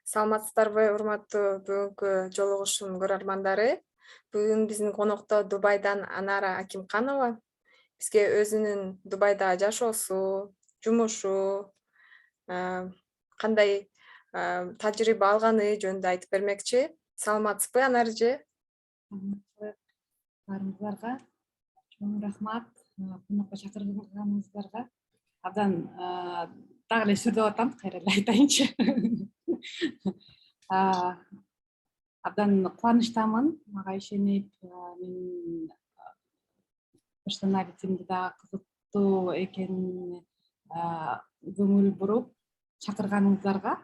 Саламатсыздарбы, урматтуу бүгүнкү жолугушуун көрөрмандары. Бүгүн биздин конокто Дубайдан Анара Акимканова бизге өзүнүн Дубайда жашоосу, жумушу, а, кандай тажрыйба алганы жөнүндө айтып бермекчи. Саламатсызбы, Анар эже? Саламатсызбы баарыңыздарга чоң рахмат конокко чакырганыңыздарга. Абдан дагы эле сүрдөп атам, кайра эле айтайынчы. Абдан кубанычтамын мага ишенип, менин персоналитимди дагы кызыктуу экенине көңүл буруп чакырганыңыздарга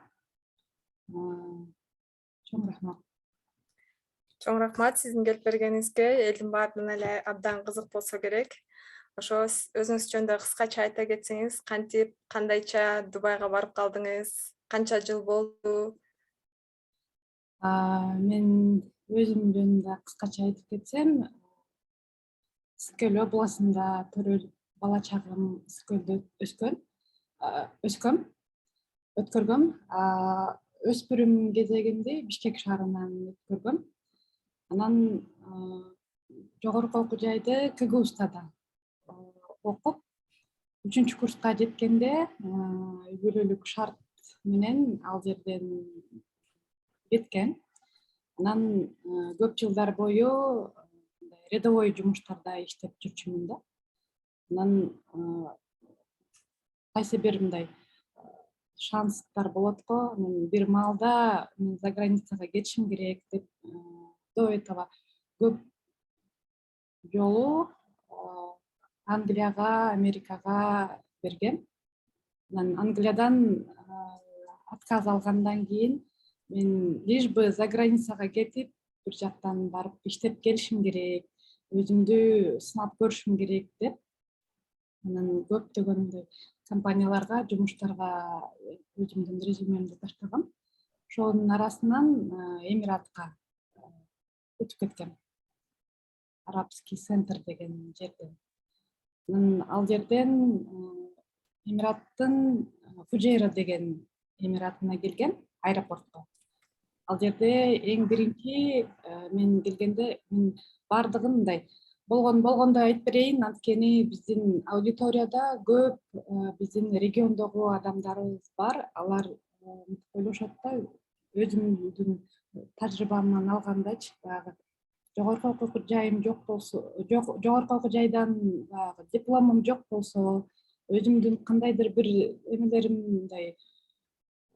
чоң рахмат. Чоң рахмат сиздин келип бергениңизге. Элдин баарына эле абдан кызык болсо керек. Ошо өзүңүз жөнүндө кыскача айта кетсеңиз, кантип, кандайча Дубайга барып калдыңыз? Канча жыл болду? Мен өзүм жөнүндө кыскача айтып кетсем, Скөл областында төрөлүп, бала чагым Скөлдө өткөргөм. Өспүрүм кезегимди Бишкек шаарынан өткөргөм. Анан жогорку окуу жайды КГУстада окуп, 3-курска жеткенде үй бүлөлүк шарт менен ал жерден кеткен. Анан көп жылдар бою рядовой жумуштарда иштеп жүрчүмүн да. Анан кайсы бир мындай шанстар болот го. Мен бир маалда мен за границага кетишим керек деп до этого көп жолу Англияга, Америкага бергем. Анан Англиядан отказ алгандан кийин мен лишь бы за границага кетип, бир жактан барып иштеп келишим керек, өзүмдү сынап көрүшүм керек деп анан көптөгөн компанияларга, жумуштарга өзүмдүн резюмемди таштагам. Ошонун арасынан Эмиратка өтүп кеткем. Арабский центр деген жерден. Анан ал жерден Эмираттын Фужейра деген эмиратына келгем, аэропортко. Ал жерде эң биринчи мен келгенде мен баардыгын мындай болгондой айтып берейин, анткени биздин аудиторияда көп биздин региондогу адамдарыбыз бар. Алар ойлошот да, өзүмдүн тажрыйбамдан алгандачы, баягы жогорку окуу жайым жок болсо, жогорку окуу жайдан баягы дипломум жок болсо, өзүмдүн кандайдыр бир эмелерим мындай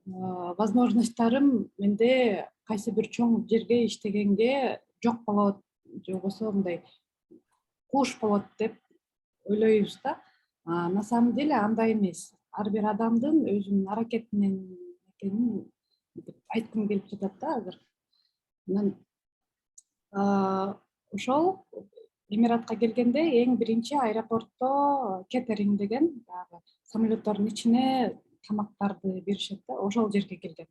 возможностьтарым менде кайсы бир чоң жерге иштегенге жок болот, же болбосо мындай куш болот деп ойлойбуз да. На самом деле андай эмес. Ар бир адамдын өзүнүн аракетинен экенин айткым келип жатат да азыр. Анан ошол Эмиратка келгенде эң биринчи аэропортто кетеринг деген баягы самолеттордун ичине тамактарды беришет да, ошол жерге келгем.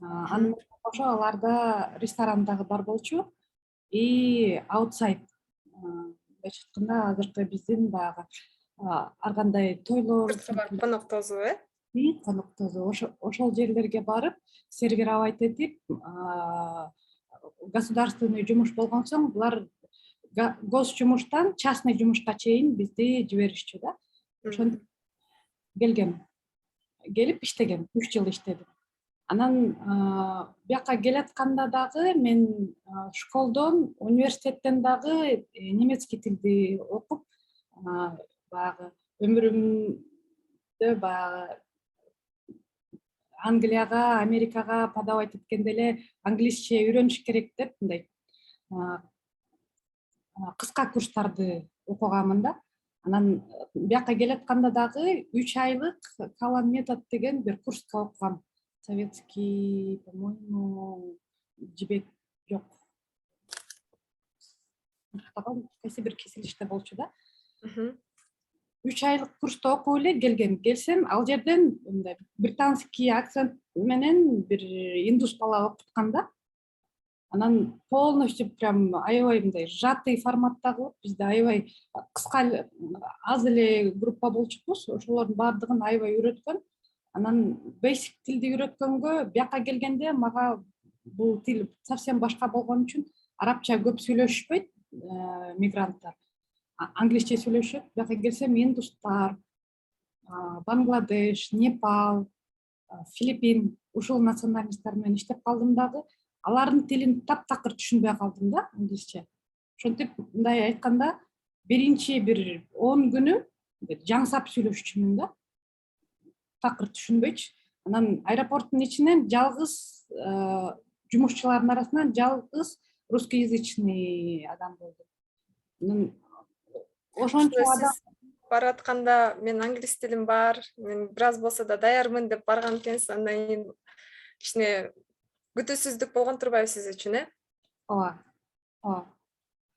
Аны кошо аларда ресторан дагы бар болчу и аутсайд. Мындайча айтканда азыркы биздин баягы ар кандай тойлор, Сыртка барып коноктосуу, коноктосуу ошол жерлерге барып сервировать этип, государственный жумуш болгон соң булар гос жумуштан частный жумушка чейин бизди жиберишчү да. Ошентип келгем. Келип иштегем, 3 жыл иштедим. Анан бияка келатканда дагы мен школдон, университеттен дагы немецкий тилди окуп, баягы өмүрүмдө баягы Англияга, Америкага подавать эткенде эле англисче үйрөнүш керек деп мындай кыска курстарды окуганмын да. Анан бияка келатканда дагы 3 айлык Калан метод деген бир курска окугам. Советский, по-моему, жибек жок. Кайсы бир кесилиште болчу да. 3 айлык курста окуп эле келгем. Келсем, ал жерден мындай британский акцент менен бир индус бала окуткан да. Анан полностью прям аябай мындай сжатый форматтагы болуп, бизде аябай кыска аз эле группа болчубуз, ошолордун баардыгын аябай үйрөткөн. Анан basic тилди үйрөткөнгө бияка келгенде мага бул тил совсем башка болгон үчүн арабча көп сүйлөшпөйт мигранттар. Англисче сүйлөшөт. Бияка келсем индустар, Бангладеш, Непал, Филиппин ушул националисттер менен иштеп калдым дагы. Алардын тилин таптакыр түшүнбөй калдым да англисче. Ошентип мындай айтканда биринчи бир 10 күнү жаңсап сүйлөшчүмүн да. Такыр түшүнбөйчү. Анан аэропорттун ичинен жалгыз жумушчулардын арасынан жалгыз русскоязычный адам болду. Анан ошончо адам Сиз баратканда мен англис тилим бар, мен бир аз болсо да даярмын деп барган экенсиз, андан кийин кичине күтүүсүздүк болгон турбайбы сиз үчүн, ооба. Ооба.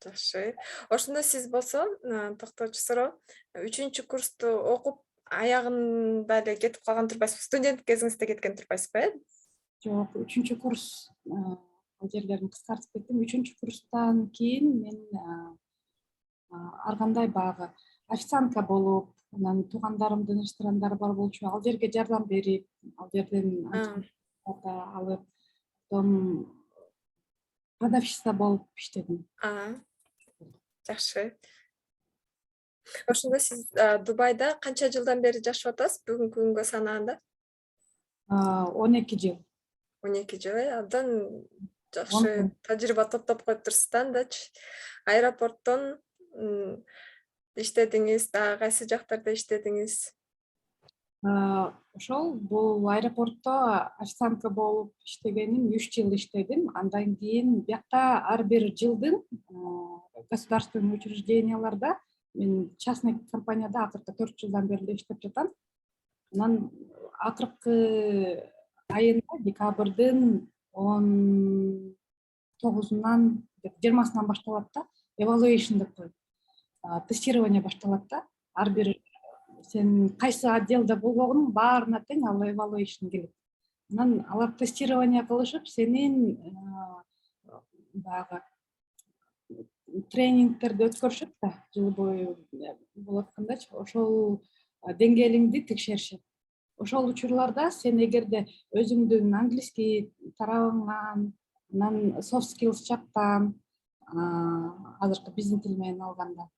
Жакшы. Ошондо сиз болсо, токтоочу суроо, 3-курсту окуп аягында эле кетип калган турбайсызбы? Студент кезиңизде кеткен турбайсызбы, Жок, 3-курс ал жерлерин кыскартып кеттим. 3-курстан кийин мен ар кандай баягы официантка болуп, анан туугандарымдын ресторандары бар болчу, ал жерге жардам берип, ал жерден алып, потом продавщица болуп иштедим. Жакшы. Ошондо сиз Дубайда канча жылдан бери жашап атасыз бүгүнкү күнгө санаанда? 12 жыл. 12 жыл, абдан жакшы 10 жыл. тажрыйба топтоп коюптурсуз да андачы. Аэропорттон иштедиңиз, дагы кайсы жактарда иштедиңиз? Ошол бул аэропортто официантка болуп иштегеним 3 жыл иштедим. Андан кийин биякта ар бир жылдын государственный учрежденияларда мен частный компанияда акыркы 4 жылдан бери эле иштеп жатам. Анан акыркы айында декабрдын 19-унан 20-сынан башталат да, evaluation деп коет. Тестирование башталат да. Ар бир сен кайсы отделде болгонуң баарына тең ал evaluation келет. Анан алар тестирование кылышып, сенин баягы тренингтерди өткөрүшөт да, жыл бою болуп аткандачы, ошол деңгээлиңди текшеришет. Ошол учурларда сен эгерде өзүңдүн английский тарабыңан, анан soft skills жактан, азыркы биздин тил менен алганда,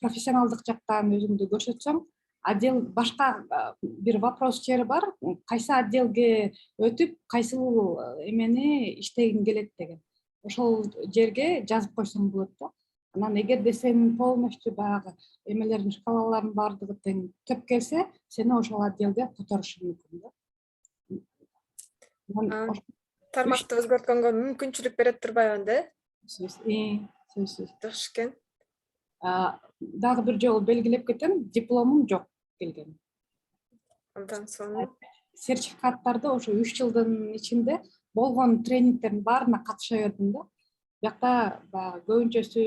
профессионалдык жактан өзүңдү көрсөтсөң, отдел башка бир вопрос чери бар, кайсы отделге өтүп, кайсыл эмени иштегиң келет деген. Ошол жерге жазып койсоң болот да. Анан эгерде сен полностью баягы эмелердин шкалаларынын баардыгы тең төп келсе, сени ошол отделге которушу мүмкүн да. Тармакты өзгөрткөнгө мүмкүнчүлүк берет турбайбы анда? Сөзсүз. Жакшы экен. Дагы бир жолу белгилеп кетем, дипломум жок келген. Абдан сонун. Сертификаттарды ошо 3 жылдын ичинде болгон тренингтердин баарына катыша бердим да. Биякта баягы көбүнчөсү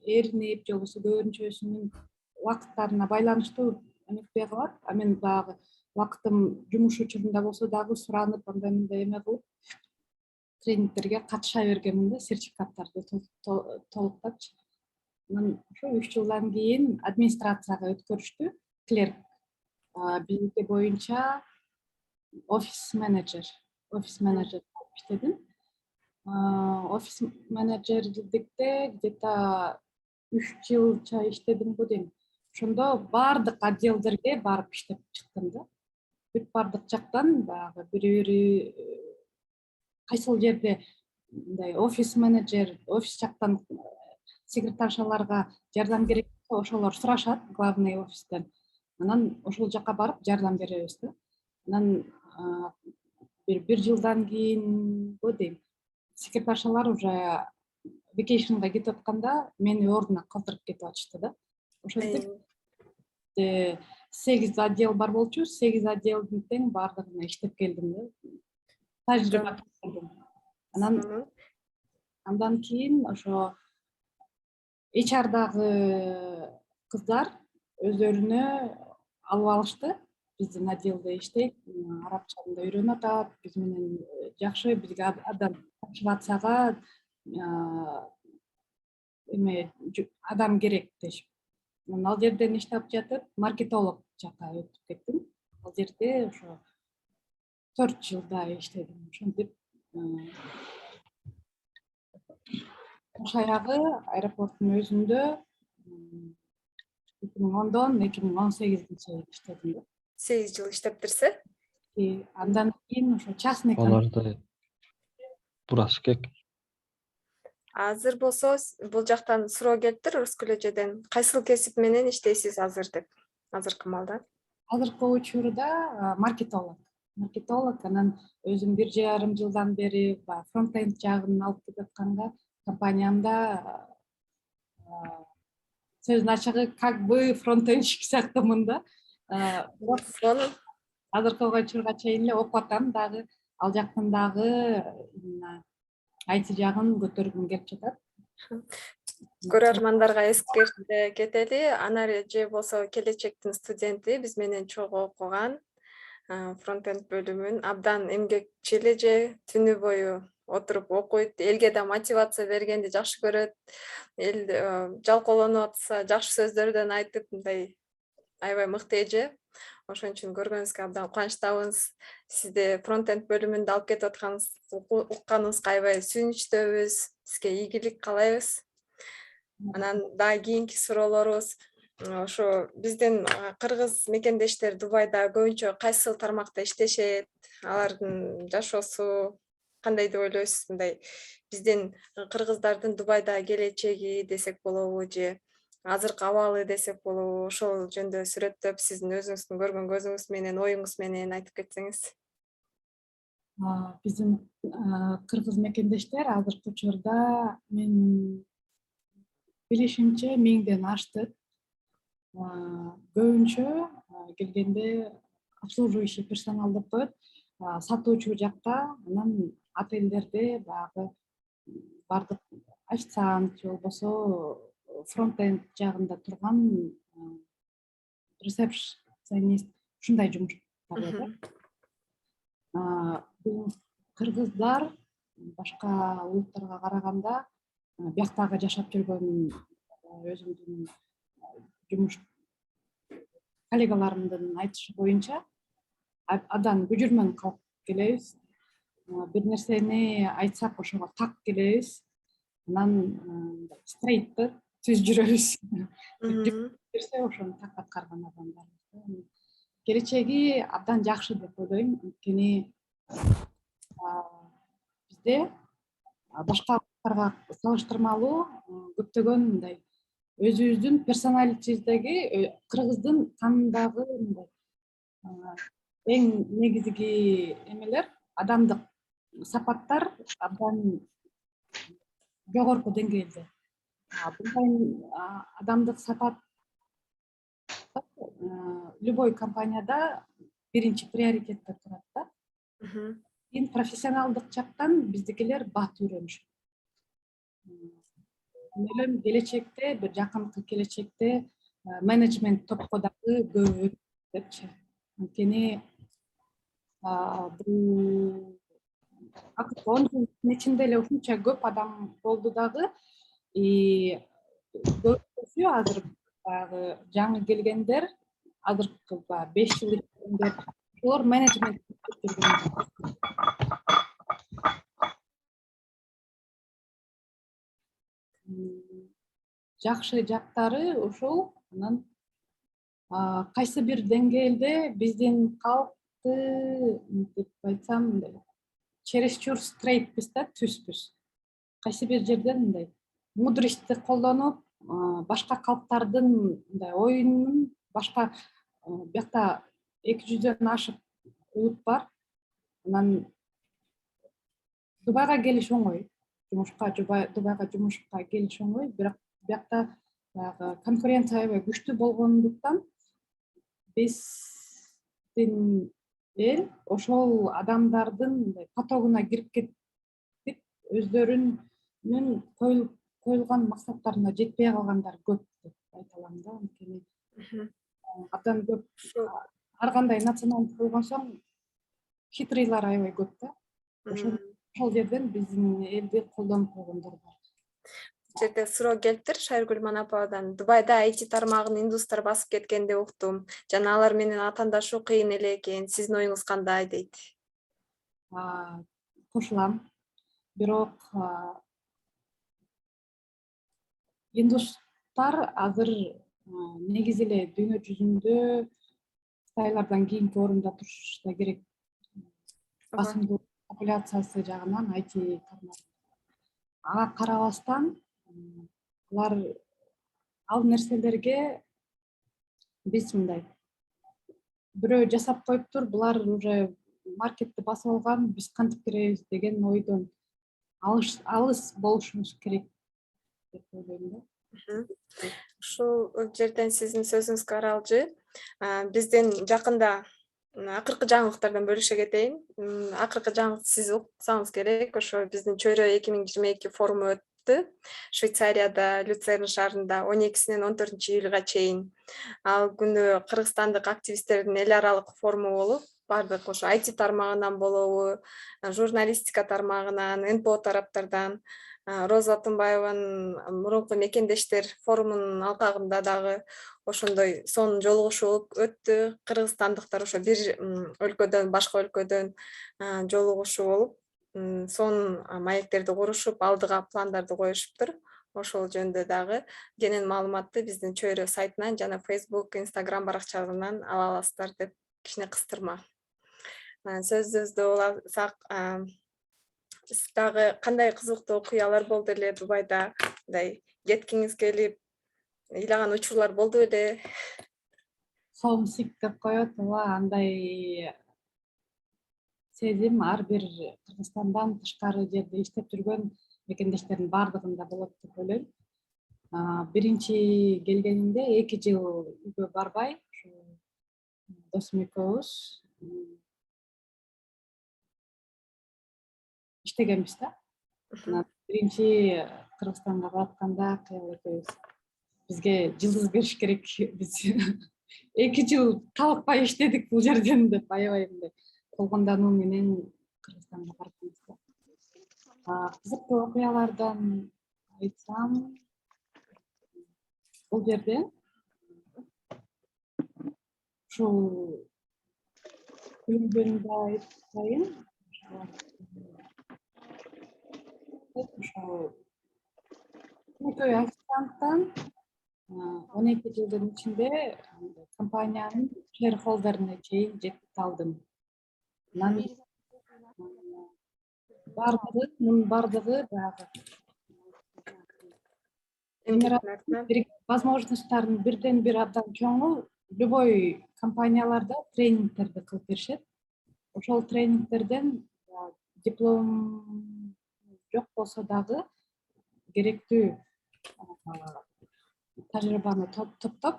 эринип, же болбосо көбүнчөсүнүн убакыттарына байланыштуу эметпей калат. А мен баягы убакытым жумуш учурунда болсо дагы суранып, андай мындай эме кылып тренингтерге катыша бергенмин да, сертификаттарды толуктапчы. Анан ошо 3 жылдан кийин администрацияга өткөрүштү. Клерк биздики боюнча офис менеджер болуп иштедим. Офис менеджерликте где-то 3 жылча иштедимби дейм. Ошондо баардык отделдерге барып иштеп чыктым да. Бүт баардык жактан баягы бири кайсыл жерде мындай офис менеджер, офис жактан секретаршаларга жардам керек болсо, ошолор сурашат главный офистен. Анан ошол жака барып жардам беребиз да. Анан бир жылдан кийин дейм, секретаршалар уже vacationга кетип атканда мени ордуна калтырып кетип атышты да. Ошентип 8 отдел бар болчу, 8 отделдин тең баардыгына иштеп келдим да. Тажрыйба көрдүм. Андан кийин ошо HR-дагы кыздар өздөрүнө алып алышты. Биздин отделде иштейт, арабчаны да үйрөнүп атат, биз менен жакшы, бизге адам мотивацияга адам керек дешип. Ал жерден иштеп жатып, маркетолог жакка өтүп кеттим. ал жерде ошо 4 жылдай иштедим. Ошентип аягы аэропорттун өзүндө 2010дон 2018 чейин иштедим. 8 жыл иштептирсе? Андан кийин ошо частный Аларды бурасы кек. Азыр болсо бул жактан суроо келиптир Рускөл эжеден. Кайсыл кесип менен иштейсиз азыр деп? Азыркы маалда. азыркы учурда маркетолог, анан өзүм 1,5 жылдан бери фронтенд жагын алып келатканга компаниямда сөздүн ачыгы как бы фронтендчик сыяктымын да. Сонун. Азыркы учурга чейин эле окуп атам дагы, ал жактын дагы IT жагын көтөргүм келип жатат. Көрөрмандарга эскерте кетели. Анар эже болсо келечектин студенти, биз менен чогуу окуган. Фронтенд бөлүмүн абдан эмгекчил эже, түнү бою отуруп окуйт, элге да мотивация бергенди жакшы көрөт. Эл жалкоолонуп атса, жакшы сөздөрдөн айтып, мындай аябай мыкты эже. Ошон үчүн көргөнүбүзгө абдан кубанычтабыз. Сизди фронтенд бөлүмүндө алып кетип атканыңызды укканыбызга аябай сүйүнүчтөбүз. Сизге ийгилик каалайбыз. Анан дагы кийинки суроолорубуз ошо биздин кыргыз мекендештер Дубайда көбүнчө кайсыл тармакта иштешет? Алардын жашоосу кандай деп ойлойсуз? Мындай биздин кыргыздардын Дубайда келечеги десек болобу же азыркы абалы десек болобу? Ошол жөнүндө сүрөттөп, сиздин өзүңүздүн көргөн көзүңүз менен, оюңуз менен айтып кетсеңиз. Биздин кыргыз мекендештер азыркы учурда мен билишимче 1000ден ашты. Көбүнчө келгенде обслуживающий персонал деп коет, сатуучу жакта, анан отелдерде баягы бардык официант же болбосо фронтенд жагында турган ресепшенист ушундай жумуштар. Бул кыргыздар башка улуттарга караганда бияктагы жашап жүргөн өзүмдүн жумуш коллегаларымдын айтышы боюнча абдан көжүрмөн калып келебиз. Бир нерсени айтсак ошого так келебиз. Анан стрейт түз жүрөбүз. Берсе ошону так аткарган адамдар. Келечеги абдан жакшы деп ойлойм. Анткени бизде башка улуттарга салыштырмалуу көптөгөн мындай өзүбүздүн персоналитибиздеги кыргыздын канындагы мындай эң негизги эмелер, адамдык сапаттар абдан жогорку деңгээлде. Bunday адамдык сапат любой компанияда биринчи приоритетте турат да. Кийин профессионалдык жактан биздикилер бат үйрөнүшөт. Ойлойм келечекте, бир жакынкы келечекте менеджмент топко дагы көбөйөт депчи. Анткени бул 10 жылдын ичинде эле ушунча көп адам болду дагы, көбүнчөсү азыр баягы жаңы келгендер, азыркы 5 жыл ичинде ошолор менеджмент жакшы жактары ушул. Анан кайсы бир деңгээлде биздин калкты деп айтсам, чересчур стрейтпиз да, түзбүз. Кайсы бир жерде мындай мудростьти колдонуп, башка калктардын мындай оюнун башка биякта 200дөн ашык улут бар. Анан Дубайга келиш оңой. Дубайга жумушка келиш оңой, бирок биякта баягы конкуренция аябай күчтүү болгондуктан биздин эл ошол адамдардын потогуна кирип кетип, өздөрүнүн коюлган максаттарына жетпей калгандар көп деп айта алам да. Анткени абдан көп ар кандай националдык болгон соң хитрыйлар аябай көп да. Ошол жерден биздин элди колдонуп койгондор бар. жерде суроо келиптир Шайыргүл Манаповандан. Дубайда IT тармагын индустар басып кеткен деп уктум. Жана алар менен атаандашуу кыйын эле экен. Сиздин оюңуз кандай дейт? Кошулам. Бирок индустар азыр негизи эле дүйнө жүзүндө Кытайлардан кийинки орунда турушта керек. Басымдуу популяциясы жагынан IT тармагы. Ага карабастан булар ал нерселерге биз мындай бирөө жасап коюптур, булар уже маркетти басып алган, биз кантип киребиз деген ойдон алыс болушубуз керек деп ойлойм да. Ушул жерден сиздин сөзүңүзгө аралжы. Биздин жакында акыркы жаңылыктардан бөлүшө кетейин. Акыркы жаңылык сиз уксаңыз керек. Ошо биздин чөйрө 2022 форуму өттү. Швейцарияда, Люцерн шаарында 12-синен 14-июлга чейин. Ал күнү кыргызстандык активисттердин эл аралык форуму болуп, бардык ошо IT тармагынан болобу, журналистика тармагынан, НПО тараптардан, Роза Атымбаеванын мурунку мекендештер форумунун алкагында дагы ошондой сонун жолугушуу өттү. Кыргызстандыктар ошо бир өлкөдөн башка өлкөдөн жолугушуу болуп, сонун маектерди курушуп, алдыга пландарды коюшуптур. Ошол жөнүндө дагы кенен маалыматты биздин чөйрө сайтынан жана Facebook, Instagram баракчаларынан ала аласыздар деп кичине кыстырма. Сөзүбүздү уласак, сиз дагы кандай кызыктуу окуялар болду эле Дубайда? Мындай кеткиңиз келип ыйлаган учурлар болду беле? Homesick деп коет, ооба, андай сезим ар бир Кыргызстандан тышкары жерде иштеп жүргөн мекендештердин баардыгында болот деп ойлойм. Биринчи келгенимде 2 жыл үйгө барбай, досум экөөбүз иштегенбиз да. Биринчи Кыргызстанга баратканда Кыял экөөбүз бизге жылдыз бериш керек, биз 2 жыл талыкпай иштедик бул жерден деп аябай мындай колгондануу менен Кыргызстанга барганбыз да. Кызыктуу окуялардан айтсам, бул жерде ушул жөнүндө айтайын. Ошо экөө официанттан 12 жылдын ичинде компаниянын шейрхолдерине чейин жетип алдым. Мунун бардыгы баягы возможносттордун бирден бир абдан чоңу. Любой компанияларда тренингтерди кылып беришет. Ошол тренингтерден диплом жок болсо дагы керектүү тажрыйбаны топтоп,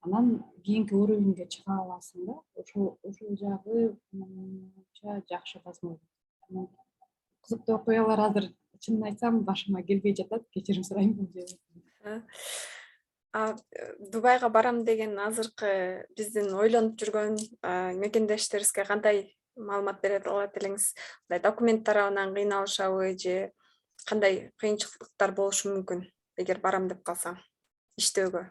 анан кийинки уровеньге чыга аласың да. Ошол жагы менимче жакшы возможность. Кызыктуу окуялар азыр чынын айтсам башыма келбей жатат. Кечирим сурайм бул жерде. Дубайга барам деген азыркы биздин ойлонуп жүргөн мекендештерибизге кандай маалымат бере алат элеңиз? Мындай документ тарабынан кыйналышабы же кандай кыйынчылыктар болушу мүмкүн эгер барам деп калсам иштөөгө?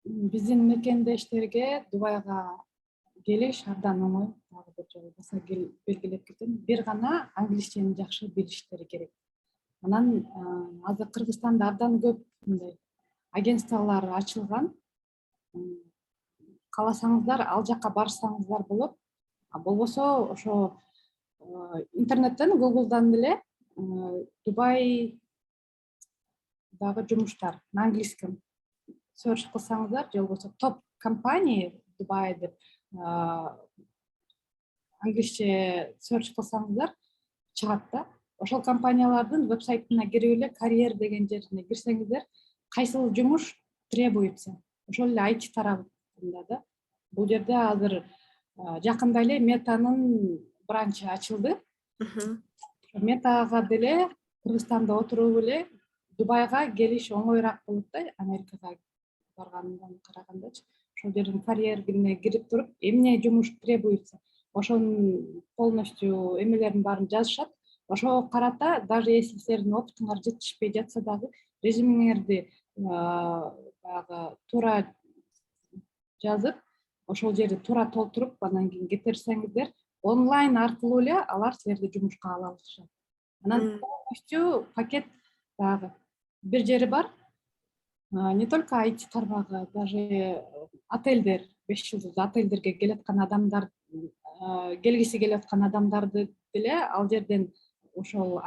Биздин мекендештерге Дубайга келиш абдан оңой. Дагы бир жолу баса белгилеп кетем. Бир гана англисчени жакшы билиштери керек. Анан азыр Кыргызстанда абдан көп мындай агентстволор ачылган. Кааласаңыздар ал жака барсаңыздар болот. Болбосо ошо интернеттен, Google'дан деле Дубай дагы жумуштар на английском search кылсаңыздар, же болбосо топ компания Дубай деп англисче search кылсаңыздар чыгат да. Ошол компаниялардын вебсайтына кирип эле карьер деген жерине кирсеңиздер, кайсыл жумуш требуется. Ошол эле IT тарабында да. Бул жерде азыр жакында эле Метанын бранчы ачылды. Метага деле Кыргызстанда отуруп эле Дубайга келиш оңоюраак болот да, Америкага баргандан карагандачы. Ошол жердин карьерine кирип туруп, эмне жумуш требуется, ошонун полностью эмелерин баарын жазышат. Ошого карата, даже если силердин опытыңар жетишпей жатса дагы, резюмеңерди баягы туура жазып, ошол жерди туура толтуруп, анан кийин кетирсеңиздер, онлайн аркылуу эле алар силерди жумушка ала алышат. Анан полностью пакет баягы бир жери бар. Не только IT тармагы, даже отельдер, 5 жылдыз отельдерге келаткан адамдар, келгиси келаткан адамдарды деле ал жерден ошол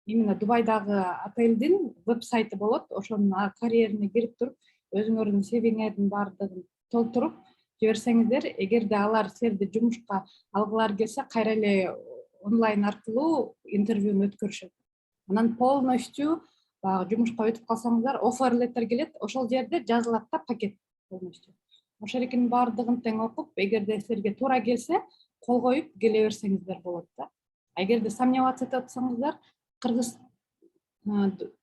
именно Дубайдагы отельдин веб-сайты болот. Ошонун карьерине кирип туруп, өзүңөрдүн CV-ңердин баардыгын толтуруп жиберсеңиздер, эгерде алар силерди жумушка алгылары келсе, кайра эле онлайн аркылуу интервьюну өткөрүшөт. Анан полностью баягы жумушка өтүп калсаңыздар, оффер леттер келет, ошол жерде жазылат да пакет полностью. Ошол экинин баардыгын тең окуп, эгерде силерге туура келсе, кол коюп келе берсеңиздер болот да. Эгерде сомневаться этип атсаңыздар,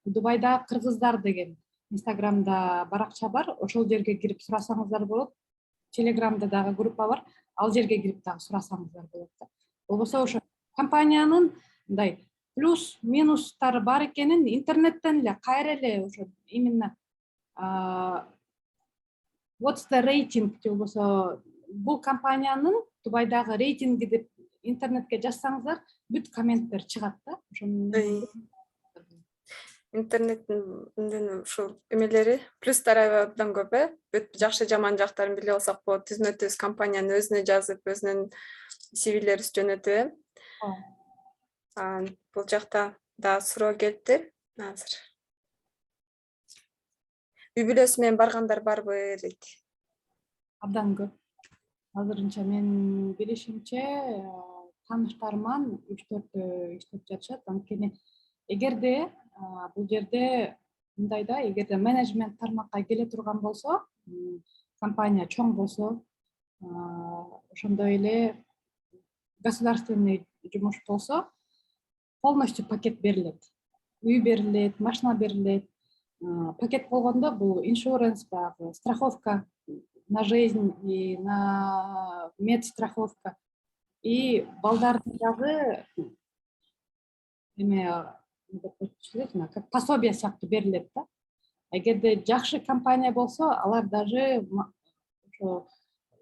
Дубайда кыргыздар деген Инстаграмда баракча бар, ошол жерге кирип сурасаңыздар болот. Телеграмда дагы группа бар, ал жерге кирип дагы сурасаңыздар болот да. Болбосо ошо компаниянын мындай плюс минустары бар экенин интернеттен эле кайра эле ошо именно what's the rating же болбосо бул компаниянын Дубайдагы рейтинги деп интернетке жазсаңыздар, бүт комменттер чыгат да. Ошону интернеттин ушул эмелери плюстары абдан көп, бүт жакшы жаман жактарын биле алсак болот. Түзмө-түз компаниянын өзүнө жазып, өзүнүн CV-лерин жөнөтүп, бул жакта да суроо келиптир азыр. Үй бүлөсү менен баргандар барбы дейт. Абдан көп. Азырынча мен билишимче тааныштарыман 3-4 иштеп жатышат. Анткени эгерде бул жерде мындай да, эгерде менеджмент тармакка келе турган болсо, компания чоң болсо, ошондой эле государственный жумуш болсо, полностью пакет берилет. Үй берилет, машина берилет. Пакет болгондо бул иншуранс, баягы страховка на жизнь и на медстраховка. И балдардын дагы как пособие сыяктуу берилет да. Эгерде жакшы компания болсо, алар даже ошо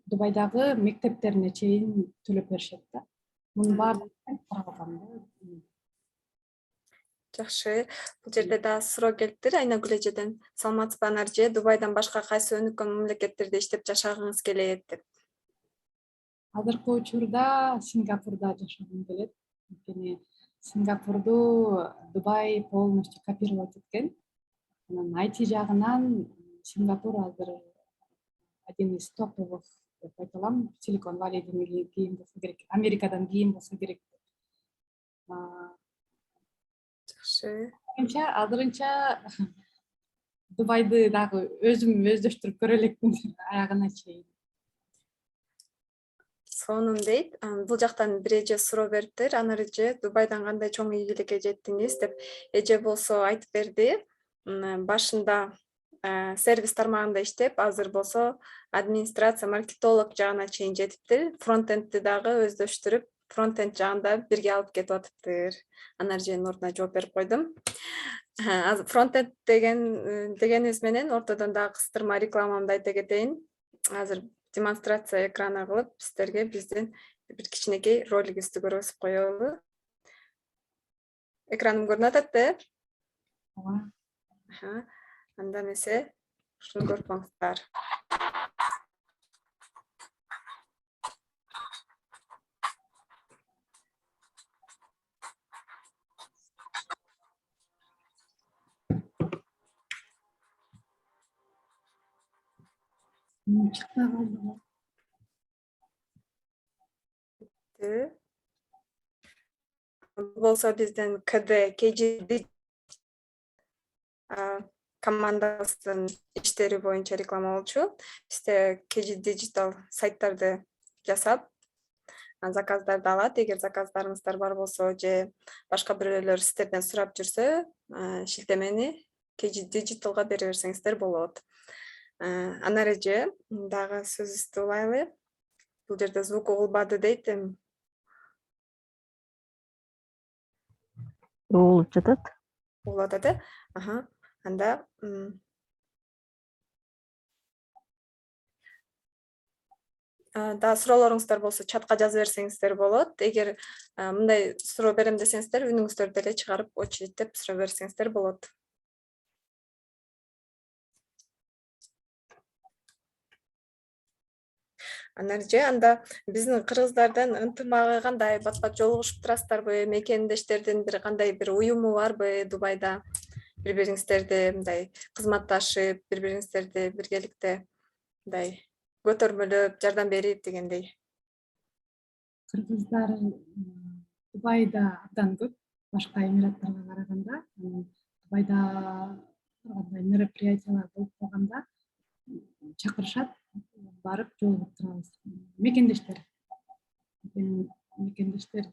Дубайдагы мектептерине чейин төлөп беришет да. Мунун баардыгын каралган да. Жакшы. Бул жерде да суроо келиптир Айнагүл эжеден. Саламатсызбы Анар эже, Дубайдан башка кайсы өнүккөн мамлекеттерде иштеп жашагыңыз келет деп. Азыркы учурда Сингапурда жашагым келет. Анткени Сингапурду Дубай полностью копировать эткен. Анан IT жагынан Сингапур азыр один из топовых деп айта алам. Силикон Валлейден кийин болсо керек, Америкадан кийин болсо керек. Жакшы. Азырынча Дубайды дагы өзүм өздөштүрүп көрө элекмин аягына чейин. Сонун дейт. Бул жактан бир эже суроо бериптир. Анар эже, Дубайдан кандай чоң ийгиликке жеттиңиз деп. Эже болсо айтып берди. Башында сервис тармагында иштеп, азыр болсо администрация, маркетолог жагына чейин жетиптир. Фронтендти дагы өздөштүрүп, фронтенд жагында бирге алып кетип атыптыр. Анар эженин ордуна жооп берип койдум. Фронтенд дегенибиз менен ортодон дагы кыстырма рекламамды айта кетейин. Азыр демонстрация экраны кылып, сиздерге биздин бир кичинекей ролигибизди көргөзүп коелу. Экраным көрүнүп атат, Анда эмесе, ушуну көрүп коңуздар. Чыкпай калды. Болсо биздин KG командасынын иштери боюнча реклама болчу. Бизде KG Digital сайттарды жасап, заказдарды алат. Эгер заказдарыңыздар бар болсо же башка бирөөлөр сиздерден сурап жүрсө, шилтемени KG Digitalга бере берсеңиздер болот. Анар эже, дагы сөзүбүздү улайлы. Бул жерде звук угулбады дейт. Угулуп жатат. Угулуп атат. Анда да суроолоруңуздар болсо чатка жаза берсеңиздер болот. Эгер мындай суроо берем десеңиздер, үнүңүздөрдү эле чыгарып очередтеп суроо берсеңиздер болот. Анда биздин кыргыздардан ынтымагы кандай, бат бат жолугушуп турасыздарбы, мекендештердин бир кандай бир уюму барбы Дубайда? Бири бириңиздерди мындай кызматташып, бири бириңиздерди биргеликте мындай көтөрмөлөп, жардам берип дегендей. Кыргыздар Дубайда абдан көп, башка эмираттарга караганда. Дубайда кандай мероприятиялар болуп калганда чакырышат, барып жолугуп турабыз. Мекендештер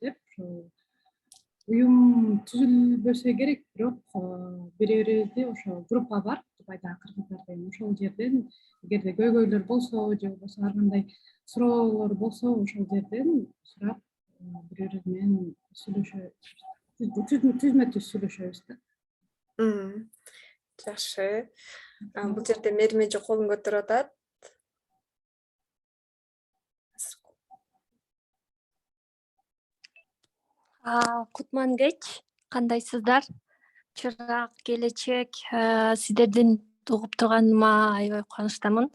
деп уюм түзүлбөсө керек, бирок бири бирибизди ошо группа бар Дубайда кыргыздар деген. Ошол жерден эгерде көйгөйлөр болсо же болбосо ар кандай суроолор болсо ошол жерден сурап бири бирибиз менен түзмө түз сүйлөшөбүз да. Жакшы. Бул жерде Меримежи колун көтөрүп атат. Кутман кеч, кандайсыздар? Чырак келечек, сиздердин угуп турганыма аябай кубанычтамын.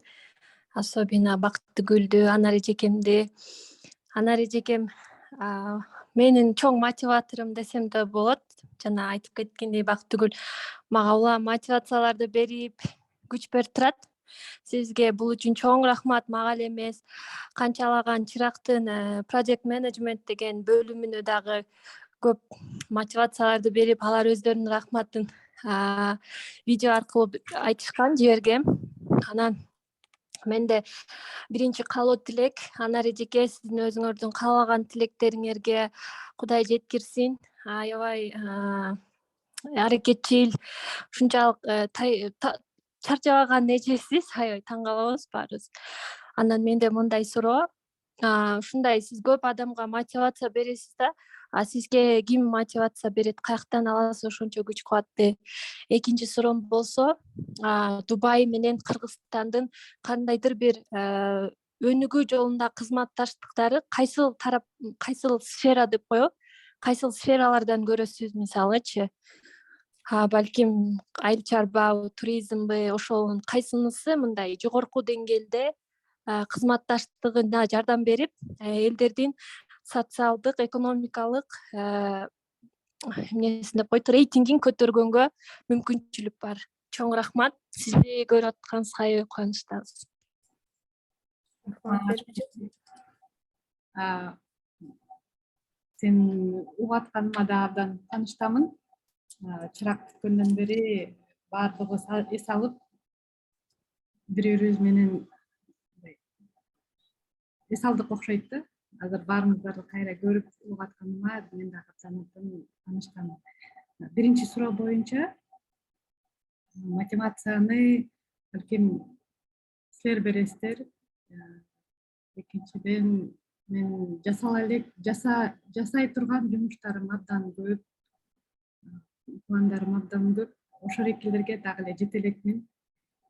Особенно Бактыгүлдү, Анар эжекемди. Анар эжекем менин чоң мотиваторум десем да болот. Жана айтып кеткендей, Бактыгүл мага улам мотивацияларды берип, күч берип турат. Сизге бул үчүн чоң рахмат, мага эле эмес, канчалаган Чырактын Project Management деген бөлүмүнө дагы көп мотивацияларды берип, алар өздөрүнүн рахматын видео аркылуу айтышкан, жибергем. Анан менде биринчи каалоо тилек, Анар эжеке, сиздин өзүңөрдүн каалаган тилектериңерге Кудай жеткирсин. Аябай аракетчил, ушунчалык чарчабаган эжесиз, аябай таң калабыз баарыбыз. Анан менде мындай суроо, ушундай сиз көп адамга мотивация бересиз да, сизге ким мотивация берет, каяктан аласыз ошончо күч кубатты? Экинчи суроом болсо, Дубай менен Кыргызстандын кандайдыр бир өнүгүү жолунда кызматташтыктары кайсыл сфера деп коелу, кайсыл сфералардан көрөсүз, мисалычы? Балким айыл чарбабы, туризмби, ошонун кайсынысы мындай жогорку деңгээлде кызматташтыгына жардам берип, элдердин социалдык, экономикалык эмнесин деп коет, рейтингин көтөргөнгө мүмкүнчүлүк бар. Чоң рахмат. Сизди көрүп атканыбызга аябай кубанычтабыз. Сен угуп атканыма да абдан кубанычтамын. Чырак түшкөндөн бери баардыгыбыз эс алып, бири бирибиз менен эс алдык окшойт да. Азыр баарыңыздарды кайра көрүп угуп атканыма мен дагы абдан кубанычтамын. Биринчи суроо боюнча, мотивацияны балким силер бересиздер. Экинчиден, мен жасай турган жумуштарым абдан көп, пландарым абдан көп. Ошол экилерге дагы эле жете элекмин,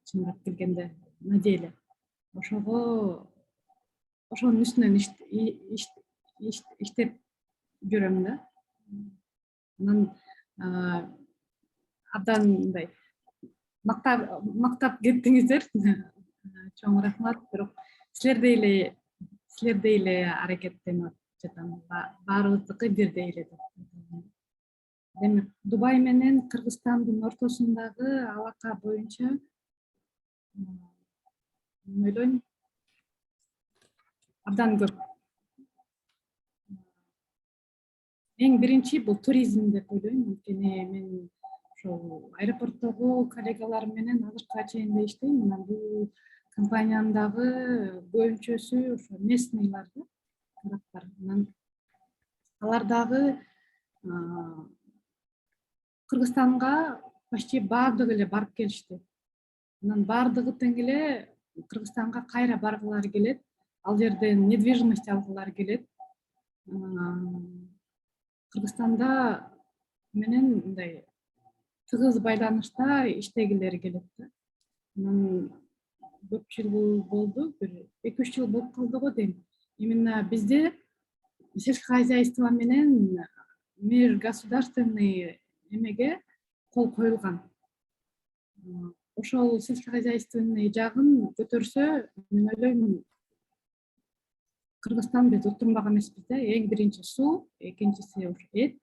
чындап келгенде, надейле. Ошонун үстүнөн иштеп жүрөм да. Анан абдан мындай мактап кеттиңиздер. Чоң рахмат. Бирок силердей эле аракеттенип жатам. Баарыбыздыкы бирдей эле деп. Демек, Дубай менен Кыргызстандын ортосундагы алака боюнча ойлойм абдан көп. Эң биринчи бул туризм деп ойлойм. Анткени мен ошол аэропорттогу коллегаларым менен азыркыга чейин да иштейм. Анан бул компаниянын дагы көбүнчөсү ошо местныйлар да, арабтар. Анан алар дагы Кыргызстанга почти баардыгы эле барып келишти. Анан баардыгы тең эле Кыргызстанга кайра баргылары келет, ал жерден недвижимость алгылары келет. Кыргызстанда менен мындай тыгыз байланышта иштегилери келет да. Анан көп жыл болду, бир 2-3 жыл болуп калды го дейм. Именно бизде сельское хозяйство менен межгосударственный эмеге кол коюлган. Ошол сельскохозяйственный жагын көтөрсө, мен ойлойм, Кыргызстан биз утурмак эмеспиз да. Эң биринчи суу, экинчиси эт,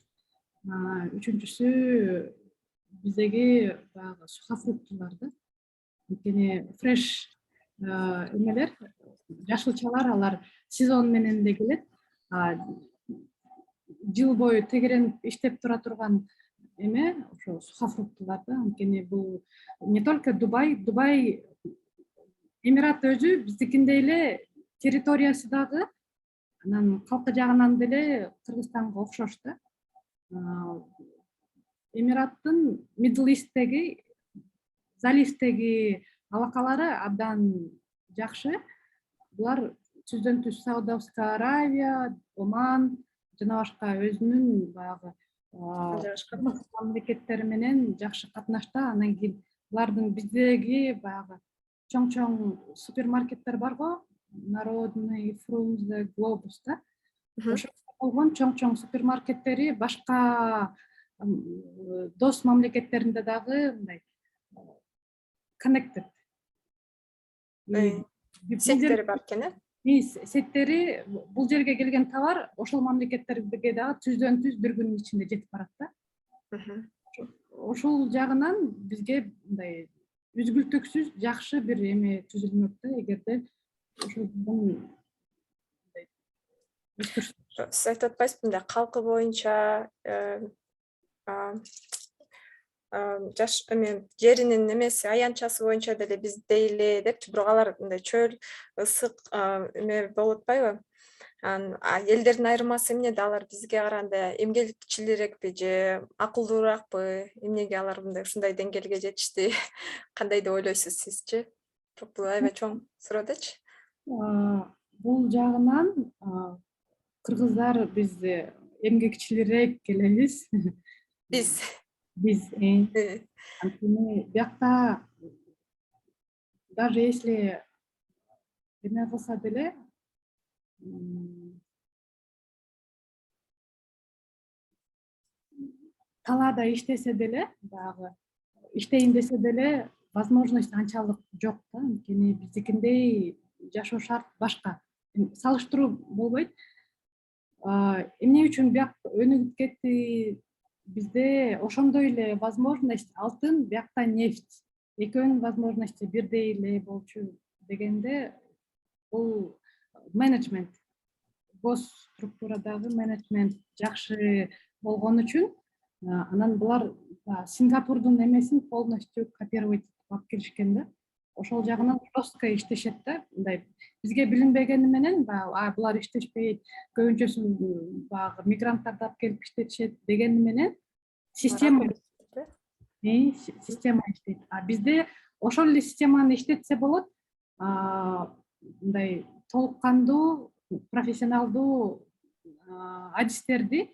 үчүнчүсү биздеги баягы сухофруктылар да. Анткени фреш эмелер, жашылчалар, алар сезон менен да келет. Жыл бою тегеренип иштеп тура турган эме ошо сухофруктылар да. Анткени бул не только Дубай Эмират өзү биздикиндей эле территориясы дагы, анан калкы жагынан деле Кыргызстанга окшош да. Эмираттын Middle East'теги, заливдеги алакалары абдан жакшы. Булар түздөн түз Саудовская Аравия, Оман жана башка өзүнүн баягы мамлекеттери менен жакшы катнашта. Анан кийин булардын биздеги баягы чоң супермаркеттер бар го, Народный, Фрунзе, Глобус да. Ошо болгон чоң супермаркеттери башка дос мамлекеттеринде дагы мындай connected. Сеттери бар экен, Сеттери бул жерге келген товар ошол мамлекеттерге дагы түздөн түз бир күнүн ичинде жетип барат да. Ошол жагынан бизге мындай үзгүлтүксүз жакшы бир эме түзүлмөк да, эгерде ошол сиз айтып атпайсызбы, мындай калкы боюнча жаш эме жеринин эмеси аянтчасы боюнча деле биздей эле депчи, бирок алар мындай чөл, ысык эме болуп атпайбы? Элдердин айырмасы эмнеде? Алар бизге караганда эмгекчилирээкпи же акылдуураакпы? Эмнеге алар мындай ушундай деңгээлге жетишти? Кандай деп ойлойсуз сизчи? Бул аябай чоң суроо дечи. Бул жагынан кыргыздар биз эмгекчилирээк келебиз. Биз анткени биякта даже если эме кылса деле талаада иштесе деле, баягы иштейин десе деле возможность анчалык жок да. Анткени биздикиндей жашоо шарт башка. Салыштыруу болбойт. Эмне үчүн биякта өнүгүп кетти? Бизде ошондой эле возможность алтын, биякта нефть. Экөөнүн возможности бирдей эле болчу дегенде, бул менеджмент, гос структурадагы менеджмент жакшы болгон үчүн, анан булар Сингапурдун эмесин полностью копировать алып келишкен да. Ошол жагынан жестко иштешет да. Мындай бизге билинбегени менен булар иштешпейт, көбүнчөсү баягы мигранттарды алып келип иштетишет дегени менен система иштейт. Бизде ошол эле системаны иштетсе болот. Мындай толук кандуу, профессионалдуу адистерди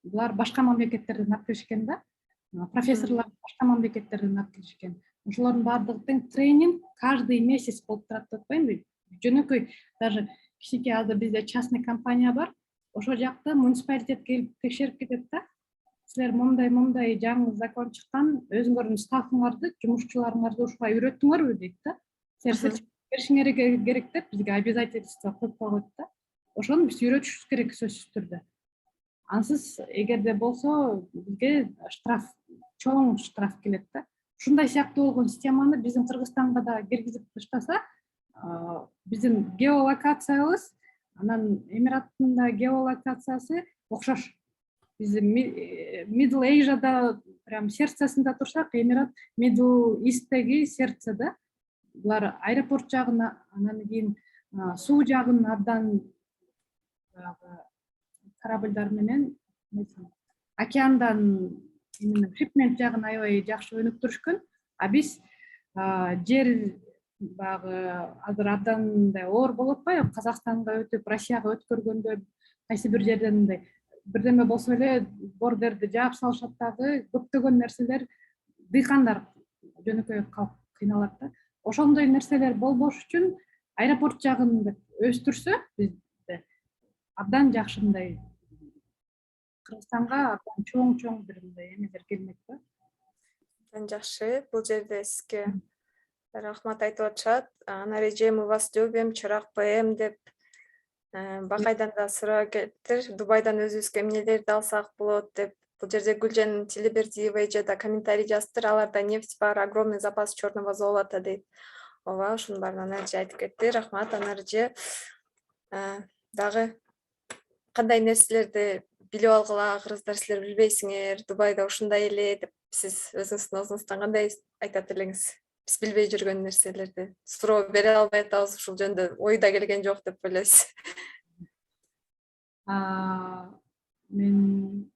булар башка мамлекеттерден алып келишкен да. Профессорлор башка мамлекеттерден алып келишкен. Ошолордун баардыгы тең тренинг каждый месяц болуп турат деп атпаймынбы? Жөнөкөй даже кичике азыр бизде частный компания бар. Ошол жакта муниципалитет келип текшерип кетет да. Силер момундай жаңы закон чыккан, өзүңөрдүн стафыңарды, жумушчуларыңарды ушуга үйрөттүңөрбү дейт да. Силер беришиңер керек деп бизге обязательство коюп койгон да. Ошону биз үйрөтүшүбүз керек сөзсүз түрдө. Ансыз эгерде болсо бизге штраф, чоң штраф келет да. Ушундай сыяктуу болгон системаны биздин Кыргызстанга да киргизип таштаса, биздин геолокациябыз, анан Эмираттын да геолокациясы окшош. Биз Middle Asia'да прям сердцесинде турсак, Эмират Middle East'теги сердце да. Булар аэропорт жагын, анан кийин суу жагын абдан корабльдар менен океандан шипмент жагын аябай жакшы өнүктүрүшкөн. Биз жер баягы азыр абдан мындай оор болуп атпайбы? Казакстанга өтүп, Россияга өткөргөндө кайсы бир жерден мындай бирдеме болсо эле бордерди жаап салышат дагы, көптөгөн нерселер дыйкандар жөнөкөй калк кыйналат да. Ошондой нерселер болбош үчүн аэропорт жагын деп өстүрсө бизде абдан жакшы мындай Кыргызстанга абдан чоң бир мындай эмелер келмек да. Абдан жакшы. Бул жерде сизге рахмат айтып атышат. Нареже, мы вас любим, чырак ПМ деп Бакайдан да суроо келиптир. Дубайдан өзүбүзгө эмнелерди алсак болот деп. Бул жерде Гүлжан Тилибердиева эже да комментарий жазыптыр. Аларда нефть бар, огромный запас черного золота дейт. Ооба, ушунун баарын Анарже айтып кетти. Рахмат, Анарже. Дагы кандай нерселерди билип алгыла, кыргыздар силер билбейсиңер, Дубайда ушундай эле деп сиз өзүңүздүн оозуңуздан кандай айтат элеңиз? Биз билбей жүргөн нерселерди суроо бере албай атабыз, ушул жөнүндө ой да келген жок деп ойлойсуз. Мен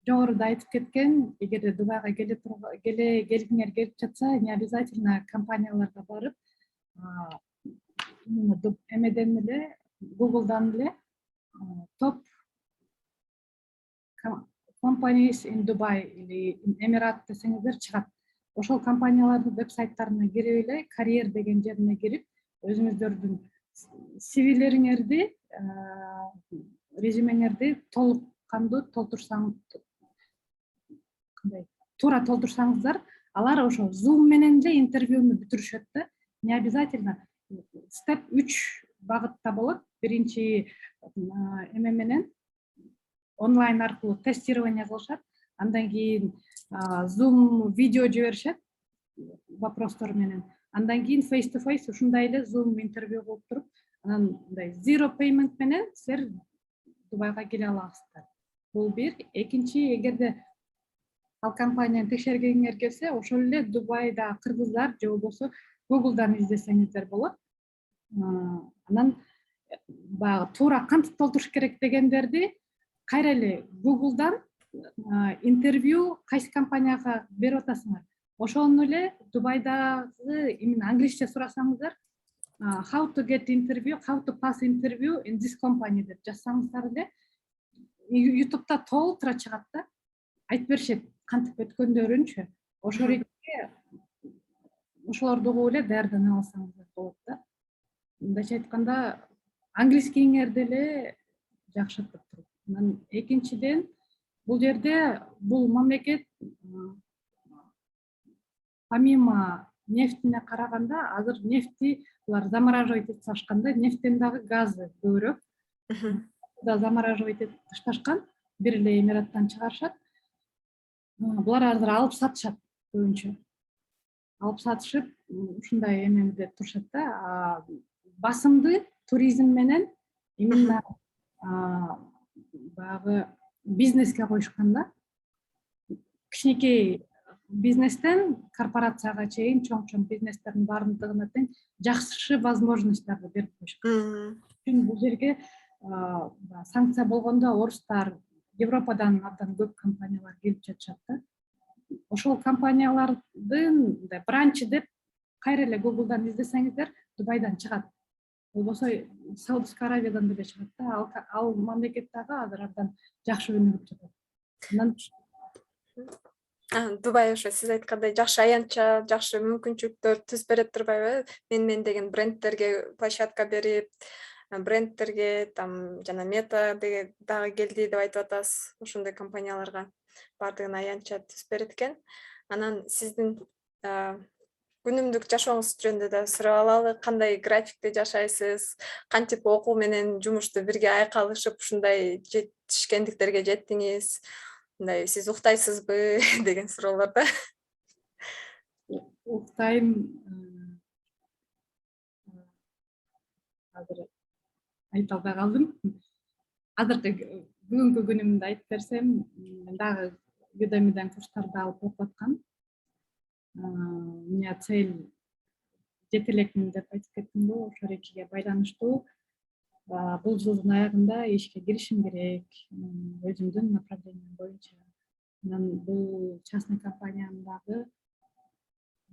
жогоруда айтып кеткен, эгерде Дубайга келгиңер келип жатса, не обязательно компанияларга барып, эмеден эле, Google'дан эле топ companies in Dubai или Эмират десеңиздер чыгат. Ошол компаниялардын веб-сайттарына кирип эле, карьер деген жерине кирип, өзүңүздөрдүн CV-лериңерди, резюмеңерди толук кандуу туура толтурсаңыздар, алар ошо Zoom менен эле интервьюну бүтүрүшөт да. Не обязательно степ 3 багытта болот. Биринчи эме менен онлайн аркылуу тестирование кылышат, андан кийин Zoom видео жиберишет вопростор менен. Андан кийин face to face ушундай эле Zoom интервью кылып туруп, анан мындай zero payment менен силер Дубайга келе аласыздар. Бул бир. Экинчи, эгерде ал компанияны текшергиңер келсе, ошол эле Дубайда кыргыздар же болбосо Google'дан издесеңиздер болот. Анан баягы туура кантип толтуруш керек дегендерди кайра эле Google'дан интервью кайсы компанияга берип атасыңар. Ошону эле Дубайдагы именно англисче сурасаңыздар, how to get interview, how to pass interview in this company деп жазсаңыздар эле YouTube'да толтура чыгат да. Айтып беришет кантип өткөндөрүнчү. Ошол ретте ошолорду угуп эле даярдана алсаңыздар болот да. Мындайча айтканда, англискиңерди эле жакшыртып туруп. Анан экинчиден, бул жерде бул мамлекет помимо нефтине караганда, азыр нефти булар замораживать этип салышканда, нефттен дагы газы көбүрөөк. Да замораживать этип ташташкан, бир эле Эмираттан чыгарышат. Булар азыр алып сатышат көбүнчө. Алып сатышып, ушундай эмеде турушат да. Басымды туризм менен именно баягы бизнеске коюшкан да. Кичинекей бизнестен корпорацияга чейин чоң бизнестердин баардыгына тең жакшы возможностьтарды берип коюшкан. Бул жерге санкция болгондо орустар, Европадан абдан көп компаниялар келип жатышат да. Ошол компаниялардын бранчы деп кайра эле Google'дан издесеңиздер, Дубайдан чыгат. Болбосо Саудовская Аравиядан деле чыгат да. Ал мамлекет дагы азыр абдан жакшы өнүгүп жатат. Дубай ошо сиз айткандай жакшы аянтча, жакшы мүмкүнчүлүктөр түзүп берет турбайбы? Мен деген брендтерге площадка берип, брендтерге там жана Мета деген дагы келди деп айтып атасыз. Ошондой компанияларга баардыгына аянтча түзүп берет экен. Анан сиздин күнүмдүк жашооңуз жөнүндө да сурап алалы. Кандай графикте жашайсыз? Кантип окуу менен жумушту бирге айкалышып ушундай жетишкендиктерге жеттиңиз? Мындай сиз уктайсызбы деген суроолор да. Уктайм. Азыр айта албай калдым. Азыркы бүгүнкү күнүмдү айтып берсем, мен дагы Udemy'den курстарды алып окуп аткам. У меня цель жетелекмин деп айтып кеттим го, ошол экиге байланыштуу. Бул жылдын аягында ишке киришим керек, өзүмдүн направлением боюнча. Анан бул частный компаниямдагы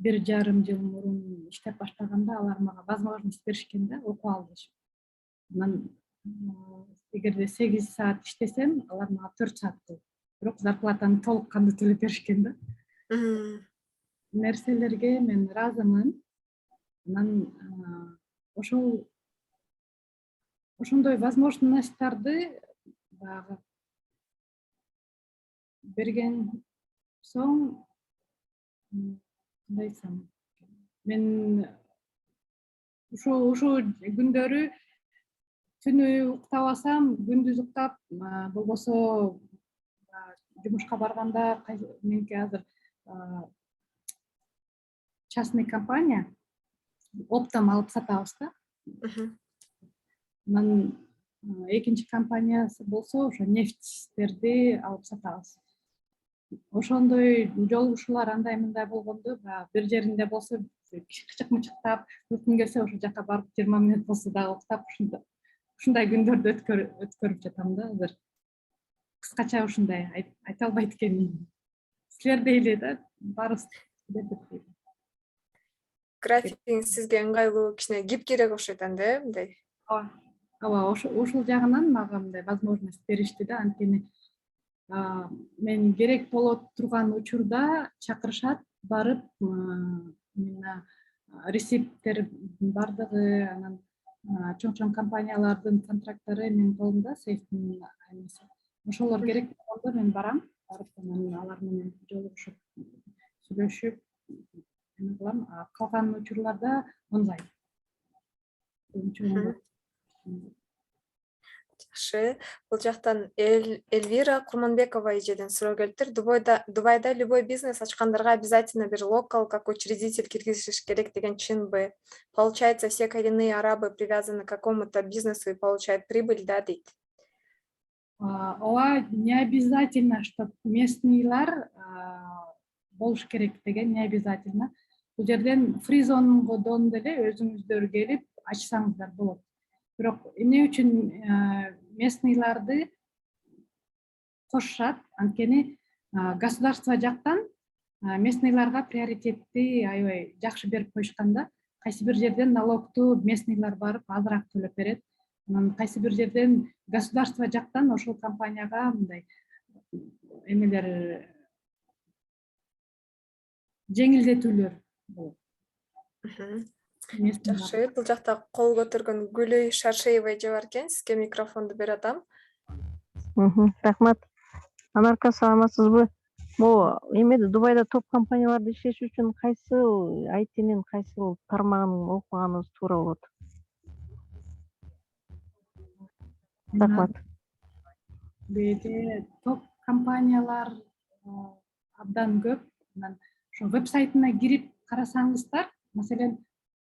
1,5 жыл мурун иштеп баштаганда алар мага возможность беришкен да, окуп ал дешип. Анан эгерде 8 саат иштесем, алар мага 4 саат. Бирок зарплатаны толук кандуу төлөп беришкен да. нерселерге мен ыраазымын. Анан ошондой возможностьтарды баягы берген соң, кандай айтсам, мен ушул күндөрү түнү уктабасам, күндүз уктап, болбосо жумушка барганда, меники азыр частный компания, оптом алып сатабыз да. Анан экинчи компаниясы болсо ошо нефтьтерди алып сатабыз. Ошондой жолугушуулар андай мындай болгондо, бир жеринде болсо кычык-мычыктап, уйкум келсе ошол жака барып 20 мүнөт болсо дагы уктап, ушундай күндөрдү өткөрүп жатам да азыр. Кыскача ушундай айта албайт экенмин. Силердей эле да, баарыбыз. Графигиңиз сизге ыңгайлуу, кичине гибкирээк окшойт анда, мындай. Ооба, ушул жагынан мага мындай возможность беришти да, анткени мен керек боло турган учурда чакырышат, барып, именно рецепттер бардыгы, анан чоң компаниялардын контракттары менин колумда, сейфтин эмеси. Ошолор керек болгондо мен барам, барып анан алар менен жолугушуп, сүйлөшүп, эме кылам. Калган учурларда онлайн. Жакшы. Бул жактан Эльвира Курманбекова эжеден суроо келиптир. Дубайда любой бизнес ачкандарга обязательно бир локал как учредитель киргизиш керек деген чынбы? Получается, все коренные арабы привязаны к какому-то бизнесу и получают прибыль, да, дейт? Ооба, не обязательно, что местныйлар болуш керек деген, не обязательно. Бул жерден фризондон деле өзүңүздөр келип ачсаңыздар болот. Бирок эмне үчүн местныйларды кошушат? Анткени государство жактан местныйларга приоритетти аябай жакшы берип коюшкан да. Кайсы бир жерден налогту местныйлар барып азыраак төлөп берет. Анан кайсы бир жерден государство жактан ошол компанияга мындай эмелер жеңилдетүүлөр болот. Жакшы. Бул жакта кол көтөргөн Гүлөй Шаршеева эже бар экен. Сизге микрофонду берип атам. Рахмат. Анарка, саламатсызбы? Могу эмеде Дубайда топ компанияларда иштеш үчүн кайсыл айтинин кайсыл тармагын окуганыбыз туура болот? Рахмат. Беде топ компаниялар абдан көп. Анан ошо веб-сайтына кирип карасаңыздар, маселен,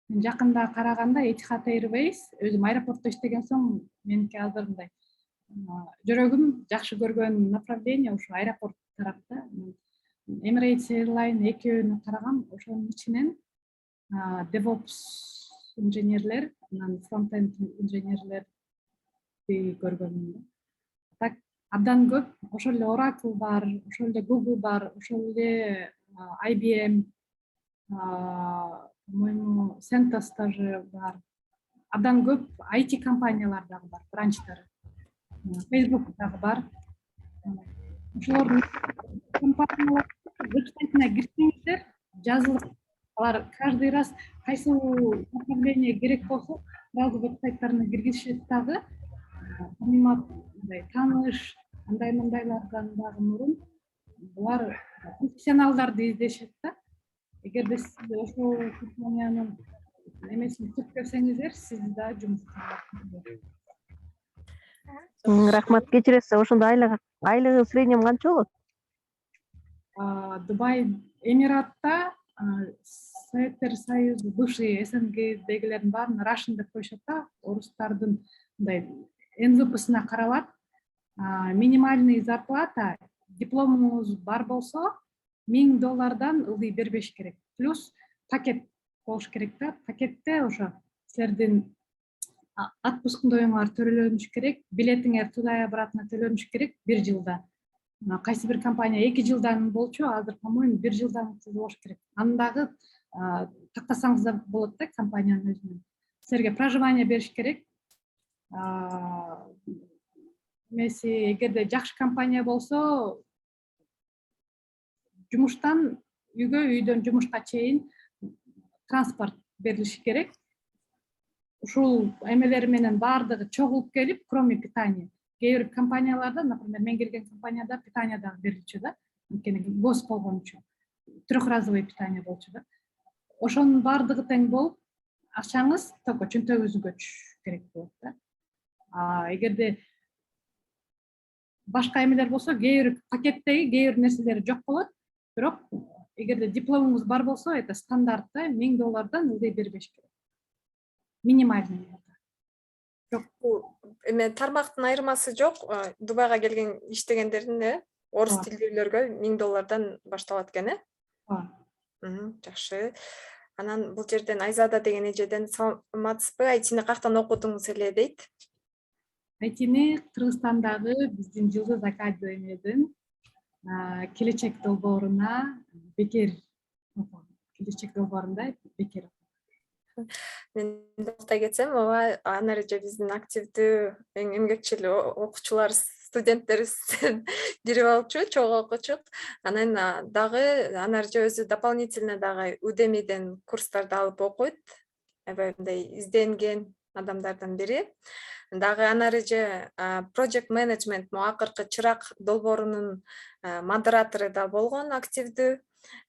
мен жакында караганда Etihad Airways, өзүм аэропортто иштеген соң, меники азыр мындай жүрөгүм жакшы көргөн направление ушу аэропорт тарапта. Emirates Airline экөөнү карагам, ошонун ичинен DevOps инженерлер, анан фронт-энд инженерлерди көргөнмүн. Так абдан көп, ошол эле Oracle бар, ошол эле Google бар, ошол эле IBM, по-моему, Centos даже бар. Абдан көп IT компаниялар дагы бар, бранчтары. Facebook дагы бар. Ошолордун компаниялар веб-сайтына кирсеңиздер, жазылып, алар каждый раз кайсыл направление керек болсо, сразу веб-сайттарына киргизишет дагы. Помимо тааныш, андай-мындайлардан дагы мурун булар профессионалдарды издешет да. Эгерде сиз ошол компаниянын эмесин түзүп берсеңиздер, сиз да жумушка. Рахмат, кечиресиз, ошондо айлыгы в среднем канча болот? Дубай Эмиратта Советтер Союзу, бывший СНГдегилердин баарын Russian деп коюшат да, орустардын мындай НВПсына каралат. Минимальный зарплата, дипломуңуз бар болсо, $1000 ылдый бербеш керек. Плюс пакет болуш керек да. Пакетте ошо силердин отпускуңар төлөнүш керек, билетиңер туда-обратно төлөнүш керек 1 жылда. Кайсы бир компания 2 жылдан болчу, азыр, по-моему, 1 жылдан болуш керек. Аны дагы тактасаңыз да болот да компаниянын өзүнөн. Силерге проживание бериш керек. Эмеси, эгерде жакшы компания болсо, жумуштан үйдөн жумушка чейин транспорт берилиши керек. Ушул эмелер менен баардыгы чогулуп келип, кроме питания. Кээ бир компанияларда, например, мен келген компанияда питания дагы берилчү да, анткени гос болгон үчүн трехразовый питание болчу да. Ошонун баардыгы тең болуп, акчаңыз только чөнтөгүңүзгө түшүш керек болот да. Эгерде башка эмелер болсо, кээ бир пакеттеги кээ бир нерселери жок болот. Бирок эгерде дипломуңуз бар болсо, это стандартта $1000 ылдый бербеш керек. Минимальный. Бул эме тармактын айырмасы жок. Дубайга келген иштегендердин орус тилдүүлөргө $1000 башталат экен, жакшы. Анан бул жерден Айзада деген эжеден саламатсызбы? Айтини каяктан окудуңуз эле дейт. Айтини Кыргызстандагы биздин Жылдыз академиядын келечек долбооруна бекер окугам. Келечек долбоорунда бекер. Мен токтой кетсем, ооба Анар эже биздин активдүү, эң эмгекчил окуучулар, студенттерибизден бири болчу, чогуу окуучу. Анан дагы Анар эже өзү дополнительно дагы Udemy'ден курстарды алып окуйт. Аябай мындай изденген адамдардан бири. Дагы Анар эже Project Management акыркы чырак долбоорунун модератору да болгон, активдүү.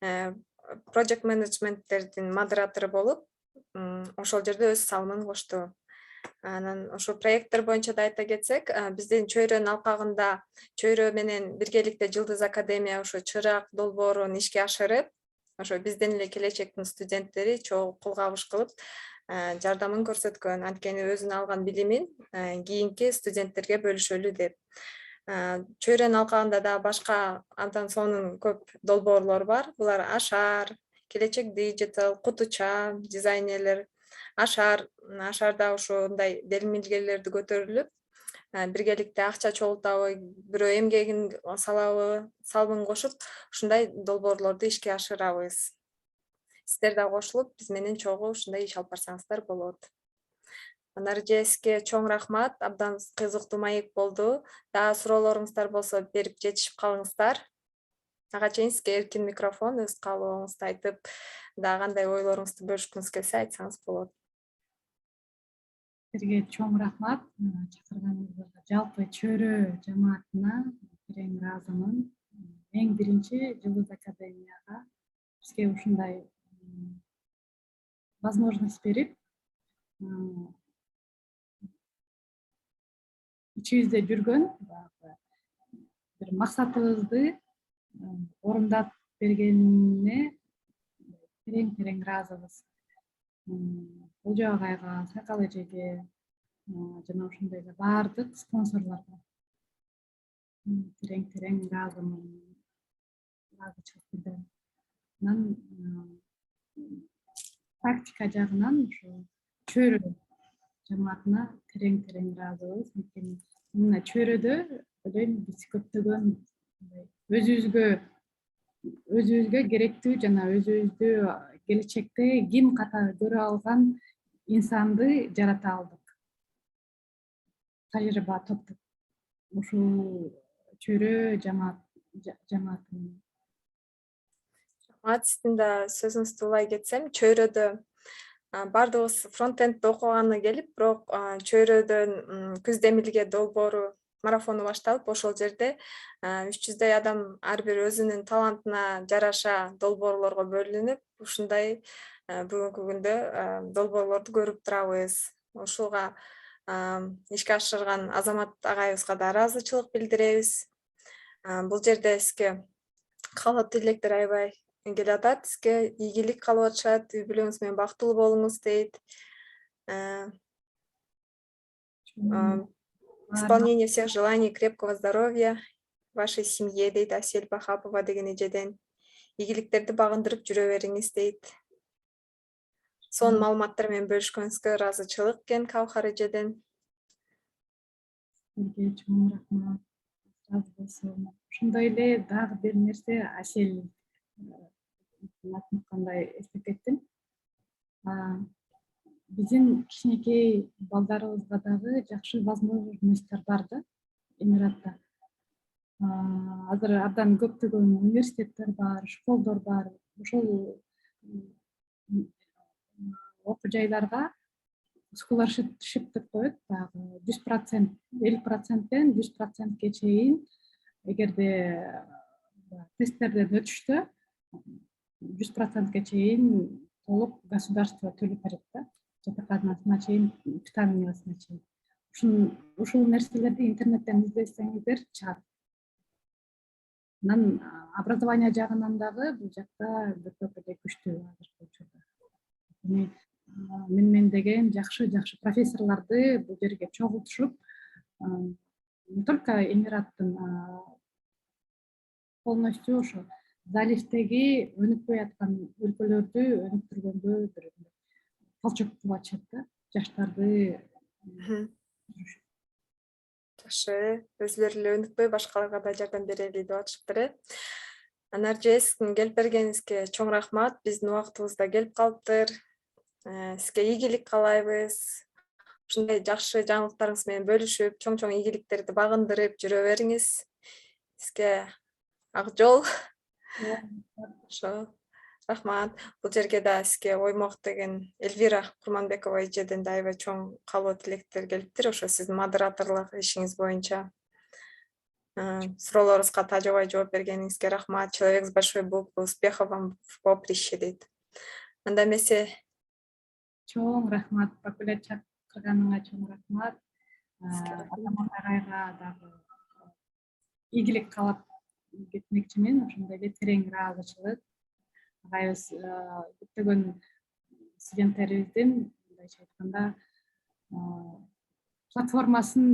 Project Management'тердин модератору болуп, ошол жерде өз салымын кошту. Анан ошол проекттер боюнча да айта кетсек, биздин Чөйрөнүн алкагында Чөйрө менен биргеликте Жылдыз академия ошо чырак долбоорун ишке ашырып, ошо биздин эле келечектин студенттери чогуу кол кабыш кылып жардамын көрсөткөн. Анткени өзүнүн алган билимин кийинки студенттерге бөлүшөлү деп. Чөйрөнүн алкагында да башка андан сонун көп долбоорлор бар. Булар Ашар, Келечек Digital, Кутуча, дизайнерлер. Ашарда ошондой белимдүүлөрдү көтөрүлүп, биргеликте акча чогултабы, бирөө эмгегин салабы, салымын кошуп, ушундай долбоорлорду ишке ашырабыз. Сиздер да кошулуп, биз менен чогуу ушундай иш алып барсаңыздар болот. Анар эжеске чоң рахмат, абдан кызыктуу маек болду. Дагы суроолоруңуздар болсо берип жетишип калыңыздар. Ага чейин сизге эркин микрофон, өз каалооңузду айтып, дагы кандай ойлоруңузду бөлүшкүңүз келсе айтсаңыз болот. Сизге чоң рахмат чакырганыңызга. Жалпы Чөйрө жамаатына терең ыраазымын. Эң биринчи Жылдыз академияга бизге ушундай возможность берип, ичибизде жүргөн бир максатыбызды орундап бергенине терең ыраазыбыз. Болжо агайга, Сайкал эжеге, жана ошондой эле баардык спонсорлорго терең ыраазымын. Анан практика жагынан ушу Чөйрө жамаатына терең ыраазыбыз. Анткени мына Чөйрөдө ойлойм биз көптөгөн өзүбүзгө керектүү жана өзүбүздү келечекте ким катары көрө алган инсанды жарата алдык. Тажрыйба топтоп ушул Чөйрө жамаатынын. Сиздин да сөзүңүздү улай кетсем, Чөйрөдө бардыгыбыз фронтендди окуганы келип, бирок Чөйрөдөн күз демилге долбоору марафону башталып, ошол жерде 300 адам ар бир өзүнүн талантына жараша долбоорлорго бөлүнүп, ушундай бүгүнкү күндө долбоорлорду көрүп турабыз. Ушуга ишке ашырган Азамат агайыбызга да ыраазычылык билдиребиз. Бул жерде сизге каалоо тилектер аябай келатат, сизге ийгилик каалап атышат, үй бүлөңүз менен бактылуу болуңуз дейт. Исполнение всех желаний, крепкого здоровья вашей семье дейт Асель Бахапова деген эжеден. Ийгиликтерди багындырып жүрө бериңиз дейт. Сонун маалыматтар менен бөлүшкөнүзгө ыраазычылык экен Каухар эжеден. Сизге чоң рахмат. Ошондой эле дагы бир нерсе Асель айткандай эстеп кеттим. Биздин кичинекей балдарыбызга дагы жакшы возможностьтор бар да Эмиратта. азыр абдан көптөгөн университеттер бар, школдор бар. Ошол окуу жайларга scholarship деп коет, баягы 100%, 50%тен 100%ке чейин эгерде тесттерден өтүштө 100%ке чейин толук государство төлөп берет да. Жатаканасына чейин, питаниясына чейин. Ушул нерселерди интернеттен издесеңиздер чыгат. Анан образование жагынан дагы бул жакта көп эле күчтүү азыркы учурда. Мен деген жакшы профессорлорду бул жерге чогултушуп, не только Эмираттын полностью ошо заливдеги өнүкпөй аткан өлкөлөрдү өнүктүргөнгө бир толчок кылып атышат да, жаштарды. Жакшы, өзүлөрү эле өнүкпөй башкаларга да жардам берели деп атышыптыр. Наржиевскийге келип бергениңизге чоң рахмат. Биздин убактыбыз да келип калыптыр. Сизге ийгилик каалайбыз. Ушундай жакшы жаңылыктарыңыз менен бөлүшүп, чоң ийгиликтерди багындырып жүрө бериңиз. Сизге ак жол. Ошо. Рахмат. Бул жерге да сизге оймок деген Эльвира Курманбекова эжеден да аябай чоң каалоо тилектер келиптир. Ошо сиздин модераторлук ишиңиз боюнча. Суроолорубузга тажабай жооп бергениңизге рахмат. Человек с большой буквы. Успехов вам в поприще дейт. Анда эмесе Чоң рахмат, Бакулет чакырганыңа чоң рахмат. Атаман агайга дагы ийгилик каалап кетмекчимин, ошондой эле терең ыраазычылык. Агайыбыз көптөгөн студенттерибиздин, мындайча айтканда, платформасын,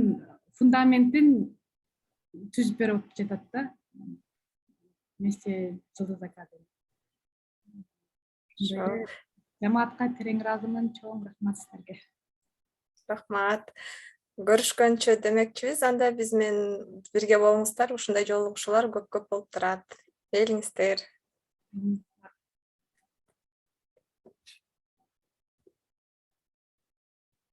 фундаментин түзүп берип жатат да. Вместе Жылдыз Академия. Жамаатка терең ыраазымын, чоң рахмат силерге. рахмат. Көрүшкөнчө демекчибиз. Анда биз менен бирге болуңуздар. Ушундай жолугушуулар көп болуп турат. Келиңиздер.